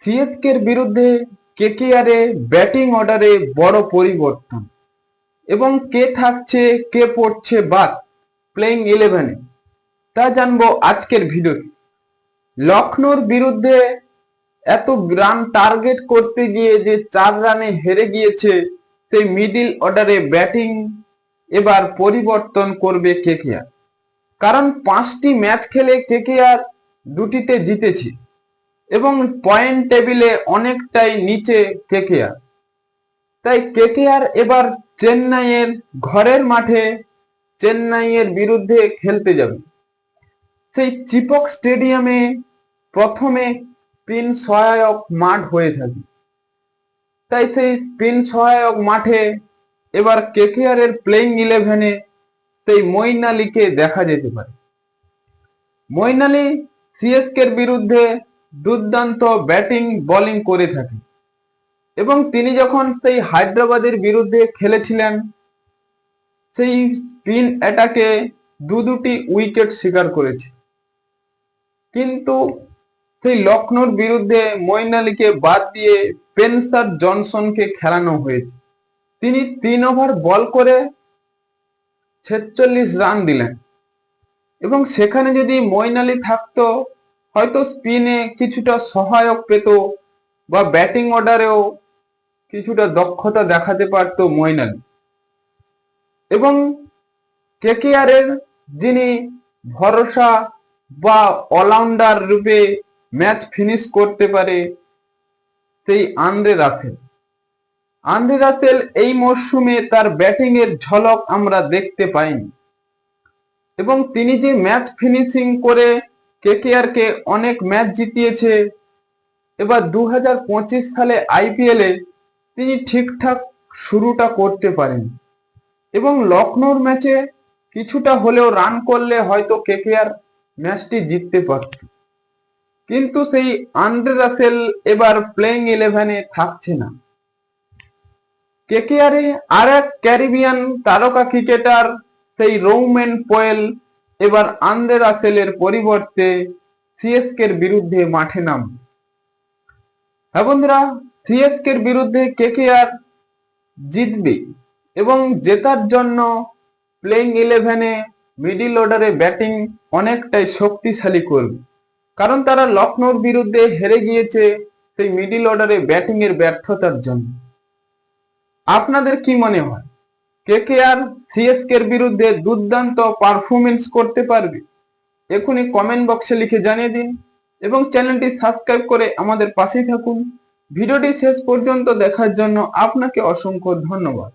সিএসকের বিরুদ্ধে কেকেআর এ ব্যাটিং অর্ডারে বড় পরিবর্তন এবং কে থাকছে কে পড়ছে বাদ প্লেইং 11-এ তা জানবো আজকের ভিডিওতে। লখনৌর বিরুদ্ধে এত রান টার্গেট করতে গিয়ে যে 4 রানে হেরে গিয়েছে, সেই মিডিল অর্ডারে ব্যাটিং এবার পরিবর্তন করবে কেকেআর। কারণ 5টি ম্যাচ খেলে কেকেআর 2টিতে জিতেছে এবং পয়েন্ট টেবিলে অনেকটাই নিচে কেকেআর। তাই কেকেআর এবার চেন্নাইয়ের ঘরের মাঠে চেন্নাইয়ের বিরুদ্ধে খেলতে যাবে। সেই চিপক স্টেডিয়ামে প্রথমে স্পিন সহায়ক মাঠ হয়ে থাকে, তাই সেই স্পিন সহায়ক মাঠে এবার কেকেআর এর প্লেইং 11-এ সেই মঈন আলীকে দেখা যেতে পারে। মঈন আলী সিএসকের বিরুদ্ধে দুর্দান্ত ব্যাটিং বোলিং করে থাকে এবং তিনি যখন সেই হায়দ্রাবাদের বিরুদ্ধে খেলেছিলেন, সেই স্পিন অ্যাটাকে দুটি উইকেট শিকার করেছে। কিন্তু সেই লখনৌর বিরুদ্ধে মঈন আলীকে বাদ দিয়ে স্পেন্সার জনসনকে খেলানো হয়েছে। তিনি 3 ওভার বল করে 46 রান দিলেন এবং সেখানে যদি মঈন আলী থাকতো, হয়তো স্পিনে কিছুটা সহায়ক পেত বা ব্যাটিং অর্ডারেও কিছুটা দক্ষতা দেখাতে পারত মঈন আলী। এবং কেকেআর এর যিনি ভরসা বা অলরাউন্ডার রূপে ম্যাচ ফিনিশ করতে পারে, সেই আন্দ্রে রাসেল এই মরশুমে তার ব্যাটিং এর ঝলক আমরা দেখতে পাইনি এবং তিনি যে ম্যাচ ফিনিশিং করে কেকেআর কে অনেক ম্যাচ জিতিয়েছে, এবার 2025 সালে আইপিএল এ তিনি ঠিকঠাক শুরুটা করতে পারেন এবং লখনৌর ম্যাচে কিছুটা হলেও রান করলে হয়তো কেকেআর ম্যাচটি জিততে পারত। কিন্তু সেই আন্দ্রে রাসেল এবার প্লেইং 11-এ থাকছে না। কেকেআর এ আর এক ক্যারিবিয়ান তারকা ক্রিকেটার সেই রৌমেন পোয়েল এবার আন্দ্রে রাসেলের পরিবর্তে সিএসকের বিরুদ্ধে মাঠে নামবে। হ্যাঁ বন্ধুরা, সিএসকের বিরুদ্ধে কেকেআর জিতবে এবং জেতার জন্য প্লেইং 11-এ মিডিল অর্ডারে ব্যাটিং অনেকটাই শক্তিশালী করবে, কারণ তারা লখনৌর বিরুদ্ধে হেরে গিয়েছে সেই মিডিল অর্ডারে ব্যাটিং এর ব্যর্থতার জন্য। আপনাদের কি মনে হয়, কেকেআর সিএসকের বিরুদ্ধে দুর্দান্ত পারফরমেন্স করতে পারবে? এখনই কমেন্ট বক্সে লিখে জানিয়ে দিন এবং চ্যানেলটি সাবস্ক্রাইব করে আমাদের পাশেই থাকুন। ভিডিওটি শেষ পর্যন্ত দেখার জন্য আপনাকে অসংখ্য ধন্যবাদ।